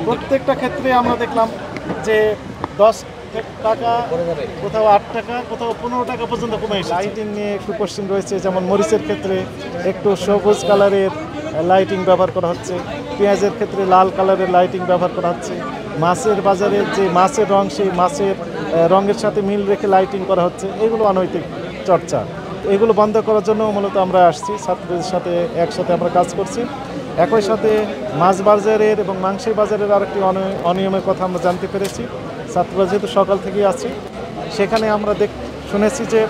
প্রত্যেকটা ক্ষেত্রে আমরা দেখলাম যে 10 টাকা, কোথাও 8 টাকা, কোথাও 15 টাকা পর্যন্ত কমে এসেছে। লাইটিং নিয়ে একটু কোশ্চেন রয়েছে, যেমন মরিচের ক্ষেত্রে একটু সবুজ কালারের লাইটিং ব্যবহার করা হচ্ছে, পেঁয়াজের ক্ষেত্রে লাল কালারের লাইটিং ব্যবহার করা হচ্ছে, মাছের বাজারে যে মাছের রং সেই মাছের রঙের সাথে মিল রেখে লাইটিং করা হচ্ছে। এগুলো অনৈতিক চর্চা, এগুলো বন্ধ করার জন্য মূলত আমরা আসছি, ছাত্রদের সাথে একসাথে আমরা কাজ করছি। একই সাথে মাছ বাজারের এবং মাংসের বাজারের আরেকটি অনিয়মের কথা আমরা জানতে পেরেছি। ছাত্ররা যেহেতু সকাল থেকেই আছে, সেখানে আমরা শুনেছি যে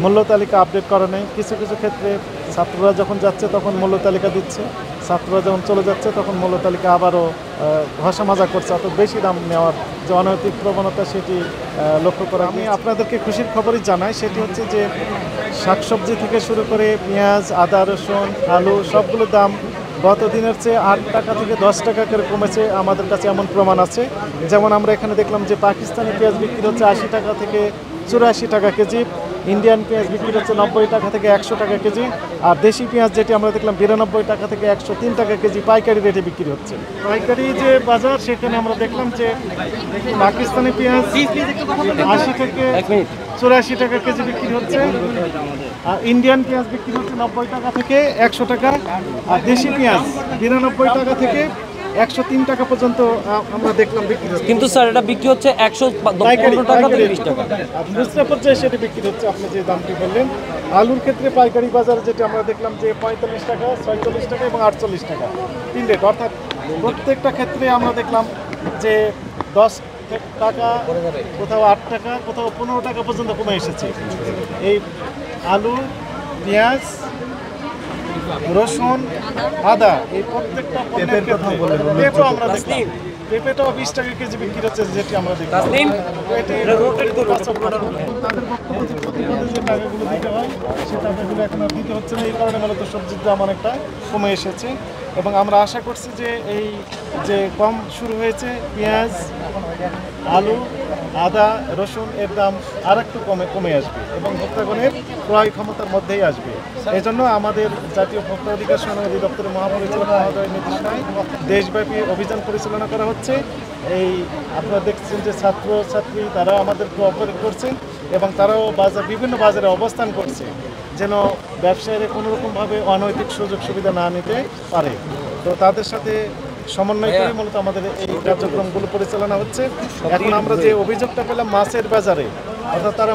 মূল্য তালিকা আপডেট করা নেই। কিছু কিছু ক্ষেত্রে ছাত্ররা যখন যাচ্ছে তখন মূল্য তালিকা দিচ্ছে, ছাত্ররা যখন চলে যাচ্ছে তখন মূল্য তালিকা আবারও ঘষা মাজা করছে, অর্থাৎ বেশি দাম নেওয়ার যে অনৈতিক প্রবণতা সেটি লক্ষ্য করা। আমি আপনাদেরকে খুশির খবরই জানাই, সেটি হচ্ছে যে শাকসবজি থেকে শুরু করে পেঁয়াজ, আদা, রসুন, আলু সবগুলোর দাম গত দিনের চেয়ে 8 টাকা থেকে 10 টাকা করে কমেছে। আমাদের কাছে এমন প্রমাণ আছে, যেমন আমরা এখানে দেখলাম যে পাকিস্তানি পেঁয়াজ বিক্রি হচ্ছে 80 টাকা থেকে 84 টাকা কেজি, ইন্ডিয়ান পেঁয়াজ বিক্রি হচ্ছে 90 টাকা থেকে 100 টাকা কেজি, আর দেশি পেঁয়াজ যেটি আমরা দেখলাম 92 টাকা থেকে 103 টাকা কেজি পাইকারি রেটে বিক্রি হচ্ছে। পাইকারি যে বাজার সেখানে আমরা দেখলাম যে পাকিস্তানি পেঁয়াজ 80 থেকে 84 টাকা কেজি বিক্রি হচ্ছে, আর ইন্ডিয়ান পেঁয়াজ বিক্রি হচ্ছে 90 টাকা থেকে 100 টাকা, আর দেশি পেঁয়াজ 92 টাকা থেকে 103 টাকা পর্যন্ত আমরা দেখলাম বিক্রি হচ্ছে। কিন্তু স্যার এটা বিক্রি হচ্ছে 115 টাকা থেকে 20 টাকা। খুচরা পর্যায়ে সেটা বিক্রি হচ্ছে আপনি যে দামটি বললেন। আলুর ক্ষেত্রে পাইকারি বাজার যেটা আমরা দেখলাম যে 45 টাকা, 46 টাকা এবং 48 টাকা, 3 রেট, অর্থাৎ প্রত্যেকটা ক্ষেত্রে আমরা দেখলাম যে 10 টাকা, কোথাও 8 টাকা, কোথাও 15 টাকা পর্যন্ত কমে এসেছে। এই আলু, পেঁয়াজ, রসুন, আদা, এই প্রত্যেকটা পণ্যের ক্ষেত্রে পেঁপেও আমরা দেখলাম, পেঁপেটাও 20 টাকা কেজি বিক্রি হচ্ছে, যেটি আমরা দেখলাম। তাদের বক্তব্য যে প্রতিপদে যে টাকাগুলো দিতে হয় সে টাকাগুলো এখন আর দিতে হচ্ছে না, এই কারণে মূলত সবজির দাম অনেকটা কমে এসেছে। এবং আমরা আশা করছি যে এই যে কম শুরু হয়েছে পেঁয়াজ, আলু, আদা, রসুন, এর দাম আর একটু কমে আসবে এবং ভোক্তাগণের ক্রয় ক্ষমতার মধ্যেই আসবে। এই জন্য আমাদের জাতীয় ভোক্তা অধিকার সনদ অধিদপ্তরের মহাপরিচালক মহোদয়ের নির্দেশনায় দেশব্যাপী অভিযান পরিচালনা করা হচ্ছে। এই আপনারা দেখছেন যে ছাত্রছাত্রী তারা আমাদের কোঅপারেট করছেন এবং তারাও বিভিন্ন বাজারে অবস্থান করছে, যেন ব্যবসায়ীরা কোনোরকমভাবে অনৈতিক সুযোগ সুবিধা না নিতে পারে। তো তাদের সাথে সমন্বয় করে মূলত আমাদের এই কার্যক্রমগুলো পরিচালনা হচ্ছে। এখন আমরা যে অভিযোগটা পেলাম মাছের বাজারে, অর্থাৎ তারা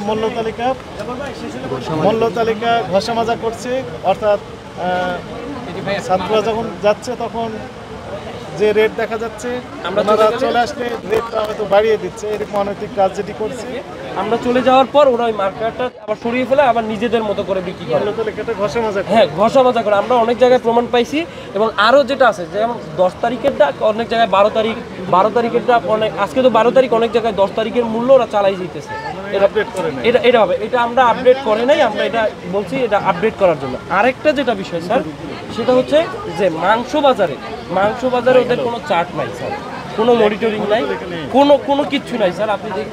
মূল্য তালিকা ঘষা মাজা করছে, অর্থাৎ ছাত্ররা যখন যাচ্ছে তখন যে রেট দেখা যাচ্ছে আমরা চলে আসলে রেটটা হয়তো বাড়িয়ে দিচ্ছে, এরকম অনৈতিক কাজ যেটি করছে। আমরা চলে যাওয়ার পর ওরা ওই মার্কেটটা আবার সরিয়ে ফেলে আবার নিজেদের মতো করে বিক্রি করে, ঘষা মাজা, হ্যাঁ ঘষা মাজা করে। আমরা অনেক জায়গায় প্রমাণ পাইছি। এবং আরও যেটা আছে, যেমন 10 তারিখেরটা অনেক জায়গায় 12 তারিখেরটা অনেক, আজকে তো 12 তারিখ, অনেক জায়গায় 10 তারিখের মূল্য ওরা চালাই দিতেছে। এটা হবে, এটা আমরা আপডেট করে নাই, আমরা এটা বলছি এটা আপডেট করার জন্য। আরেকটা যেটা বিষয় স্যার, সেটা হচ্ছে যে মাংস বাজারে ওদের কোনো চার্ট নাই স্যার, কোনো মনিটরিং নাই, কোনো কিচ্ছু নাই স্যার।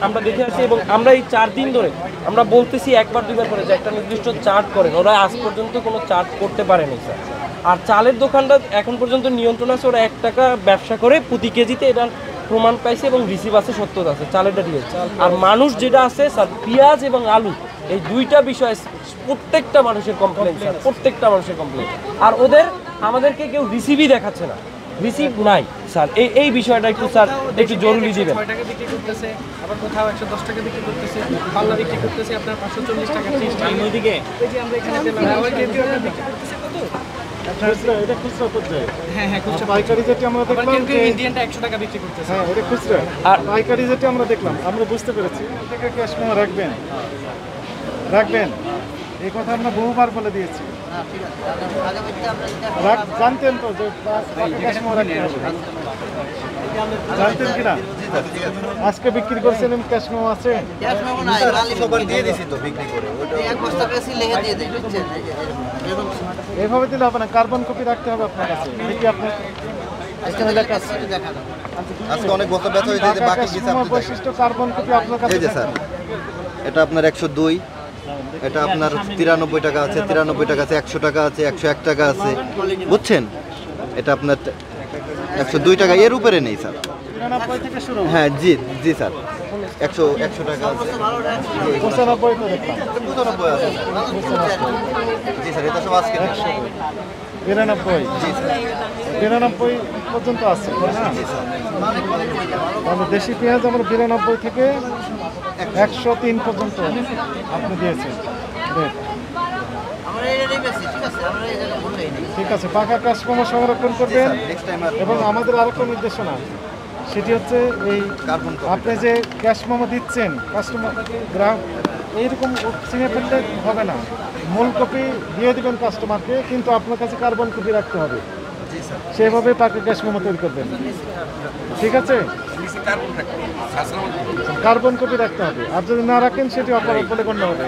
আমরা দেখে আসছি এবং আমরা এই 4 দিন ধরে আমরা বলতেছি একবার দুইবার করে যে একটা নির্দিষ্ট চার্ট করেন, ওরা আজ পর্যন্ত কোনো চার্ট করতে পারেনি স্যার। আর চালের দোকানটা এখন পর্যন্ত নিয়ন্ত্রণ আছে, ওরা 1 টাকা ব্যবসা করে প্রতি কেজিতে, এটার প্রমাণ পাইছে এবং রিসিভ আছে, সত্যতা আছে, চালেরটা দিয়ে। আর মানুষ যেটা আছে স্যার, পেঁয়াজ এবং আলু, এই দুইটা বিষয় প্রত্যেকটা মানুষের কমপ্লেন স্যার, প্রত্যেকটা মানুষের কমপ্লেন। আর আমাদেরকে কেউ রিসিভই দেখাচ্ছে না, রিসিভ নাই স্যার। এই বিষয়টা একটু স্যার একটু জরুরি দিবেন। 6 টাকা বিক্রি করতেছে, আবার কোথাও 110 টাকা বিক্রি করতেছে, পাল্লা বিক্রি করতেছে আপনার 540 টাকা, 30 টাকা। ওইদিকে ওই যে আমরা এখানে পেলাম, আবার কেউ বিক্রি করতেছে কত? এটা খুচরা পর্যায়ে। হ্যাঁ খুচরা। পাইকারি যেটি আমরা দেখলাম যে ইন্ডিয়ানটা 100 টাকা বিক্রি করতেছে। হ্যাঁ এটা খুচরা। আর পাইকারি যেটি আমরা দেখলাম, আমরা বুঝতে পেরেছি থেকে ক্যাশ মেমো রাখবেন, এই কথা আমরা বহুবার বলে দিয়েছি। জানতেন তো যে ক্যাশ মেমো রাখতে হবে, জানতেন কিনা? আজকে বিক্রি করছেন ক্যাশ মেমো আছে? এইভাবে দিলে হবে না, কার্বন কপি রাখতে হবে আপনার কাছে। দেখি আপনার বৈশিষ্ট্য কার্বন কপি আপনার কাছে। এটা আপনার 102, এটা আপনার 93 টাকা আছে, 93 টাকা আছে, 100 টাকা আছে, 101 টাকা আছে, বুঝছেন? এটা আপনার 102 টাকা, এর উপরে নেই স্যার। 93 থেকে শুরু। হ্যাঁ জি জি স্যার, 100 টাকা আছে। 95 তো দেখলাম। 95 আছে জি স্যার, এটা সব আজকে 92 জি স্যার 92 পর্যন্ত আছে, তাই না? জি স্যার। তাহলে দেশি পেঁয়াজ আমরা 92 থেকে 103 পর্যন্ত আপনি দিয়েছেন রেট। ঠিক আছে, পাকা কাস্টমার সংরক্ষণ করবেন। নেক্সট টাইম আর এবং আমাদের আরেকটা নির্দেশনা, সেটি হচ্ছে এই কার্বন আপনি যে ক্যাশ মেমো দিচ্ছেন কাস্টমার গ্রাহক এইরকম চিনে ফেললে হবে না। মূল কপি দিয়ে দিবেন কাস্টমারকে, কিন্তু আপনার কাছে কার্বন কপি রাখতে হবে। সেভাবে পাকা ক্যাশ মেমো তৈরি করবেন, ঠিক আছে? কার্বন কপি রাখতে হবে, আর যদি না রাখেন সেটি অপরাধ বলে গণ্য হবে।